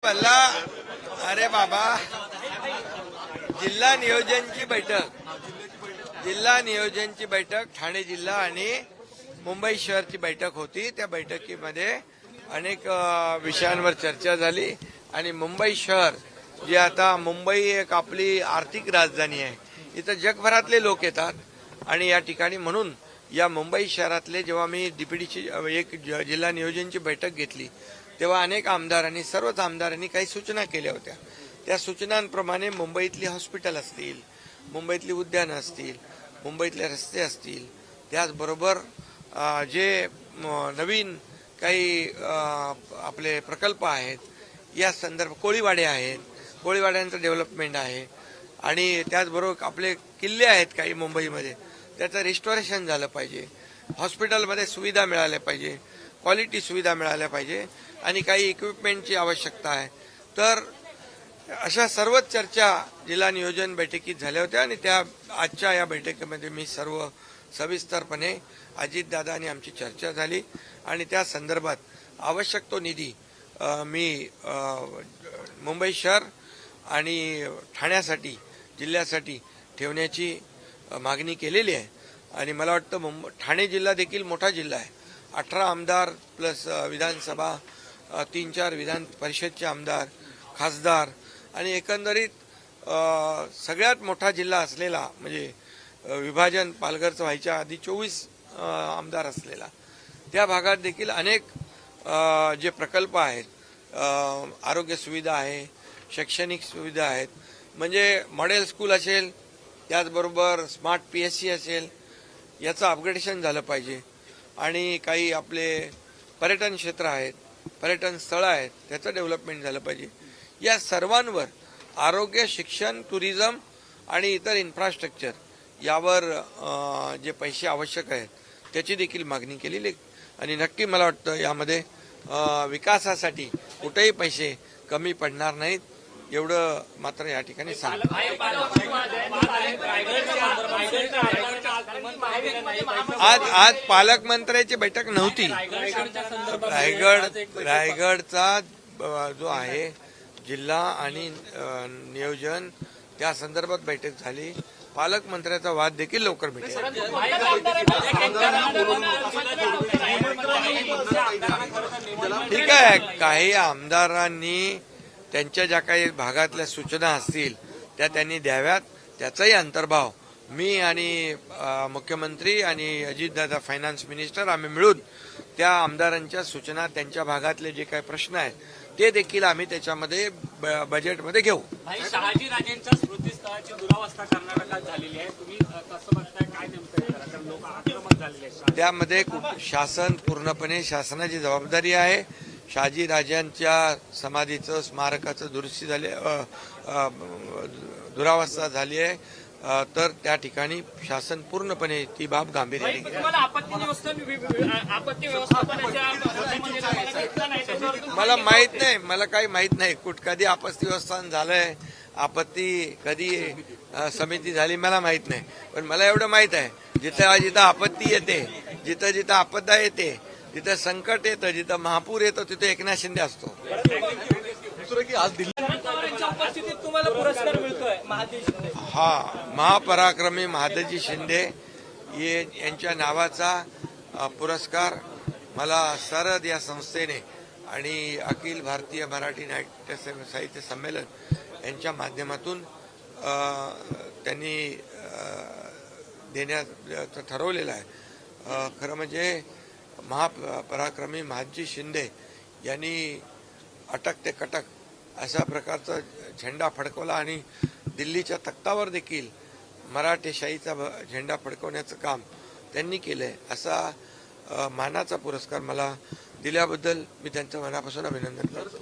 मला अरे बाबा जिल्हा नियोजनची बैठक ठाणे जिल्हा आणि मुंबई शहरची बैठक होती। त्या बैठकीमध्ये अनेक विषयांवर चर्चा झाली आणि मुंबई शहर जे आता मुंबई एक आपली आर्थिक राजधानी आहे, इथं जगभरातले लोक येतात आणि या ठिकाणी म्हणून या मुंबई शहरातले जेव्हा मी डीपीडीची एक जिल्हा नियोजनची बैठक घेतली तेव्हा अनेक आमदारांनी सर्वच आमदारांनी काही सूचना केल्या होत्या। त्या सूचनांप्रमाणे मुंबईतली हॉस्पिटल असतील, मुंबईतली उद्यानं असतील, मुंबईतले रस्ते असतील, त्याचबरोबर जे नवीन काही आपले प्रकल्प आहेत या संदर्भ कोळीवाडे आहेत, कोळीवाड्यांचं डेव्हलपमेंट आहे आणि त्याचबरोबर आपले किल्ले आहेत काही मुंबईमध्ये, त्याचं रिस्टोरेशन झालं पाहिजे, हॉस्पिटलमध्ये सुविधा मिळाल्या पाहिजे, क्वालिटी सुविधा मिळाल्या पाहिजे आणि काही इक्विपमेंटची आवश्यकता आहे। तर अशा सर्वच चर्चा जिल्हा नियोजन बैठकीत झाल्या होत्या आणि त्या आजच्या या बैठकीमध्ये मी सर्व सविस्तरपणे अजितदादा आणि आमची चर्चा झाली आणि त्या संदर्भात आवश्यक तो निधी मी मुंबई शहर आणि ठाण्यासाठी जिल्ह्यासाठी ठेवण्याची मागणी केलेली आहे आणि मला वाटतं ठाणे जिल्हा देखील मोठा जिल्हा आहे। 18 आमदार प्लस विधानसभा 3-4 विधान परिषदचे आमदार, खासदार आणि एकंदरीत सगळ्यात मोठा जिल्हा असलेला म्हणजे विभाजन पालघरचं व्हायच्या आधी 24 आमदार असलेला त्या भागात देखील अनेक जे प्रकल्प आहेत, आरोग्य सुविधा आहे, शैक्षणिक सुविधा आहेत, म्हणजे मॉडेल स्कूल असेल, त्याचबरोबर स्मार्ट PSC असेल, याचं अपग्रेडेशन झालं पाहिजे आणि काही आपले पर्यटन क्षेत्र आहेत, पर्यटन स्थळं आहेत, त्याचं डेव्हलपमेंट झालं पाहिजे। या सर्वांवर आरोग्य, शिक्षण, टुरिझम आणि इतर इन्फ्रास्ट्रक्चर यावर जे पैसे आवश्यक आहेत त्याची देखील मागणी केलेली आणि नक्की मला वाटतं यामध्ये विकासासाठी कुठेही पैसे कमी पडणार नाहीत एवढं मात्र या ठिकाणी सांगतो। आज पालकमंत्र्याची बैठक नव्हती। रायगडचा जो आहे जिल्हा आणि नियोजन त्या संदर्भात बैठक झाली। पालकमंत्र्याचा वाद देखील लवकर मिळेल। ठीक आहे, काही आमदारांनी त्यांच्या ज्या काही भागातल्या सूचना असतील त्या त्यांनी द्याव्यात, त्याचाही अंतर्भाव मी आणि मुख्यमंत्री आणि अजितदादा फायनान्स मिनिस्टर आम्ही मिळून त्या आमदारांच्या सूचना, त्यांच्या भागातले जे काही प्रश्न आहेत ते देखील आम्ही त्याच्यामध्ये बजेटमध्ये घेऊ। शहाजी राजेंच्या स्मृतीस्थळाची दुरावस्था कर्नाटकात झालेली आहे, तुम्ही कसं बघताय, काय नेमकं लोक आक्रमक झालेले आहेत? त्यामध्ये शासन पूर्णपणे शासनाची जबाबदारी आहे। शहाजी राजांच्या समाधीचं स्मारकाचं दुरुस्ती झाली, दुरावस्था झाली आहे, तर त्या ठिकाणी शासन पूर्णपणे ती बाब गांभीर्याने घेईल। मला माहित नाही, मला काही माहित नाही कधी आपत्ती व्यवस्थापन झालंय, आपत्ती कधी समिती झाली मला माहित नाही, पण मला एवढं माहित आहे जिथं जिथं आपत्ती येते, जिथं जिथं आपदा येते, जिथं संकट येतं, जिथं महापूर येतो तिथे एकनाथ शिंदे असतो। हा महापराक्रमी महादजी शिंदे यांच्या नावाचा पुरस्कार मला सरद या संस्थेने आणि अखिल भारतीय मराठी नाट्य साहित्य संमेलन यांच्या माध्यमातून त्यांनी देण्याचं ठरवलेलं आहे। खरं म्हणजे महापराक्रमी महादजी शिंदे यांनी अटक ते कटक अशा प्रकारचा झेंडा फडकवला आणि दिल्लीच्या तख्तावर देखील मराठेशाहीचा झेंडा फडकवण्याचं काम त्यांनी केलंय। असा मानाचा पुरस्कार मला दिल्याबद्दल मी त्यांचं मनापासून अभिनंदन करतो।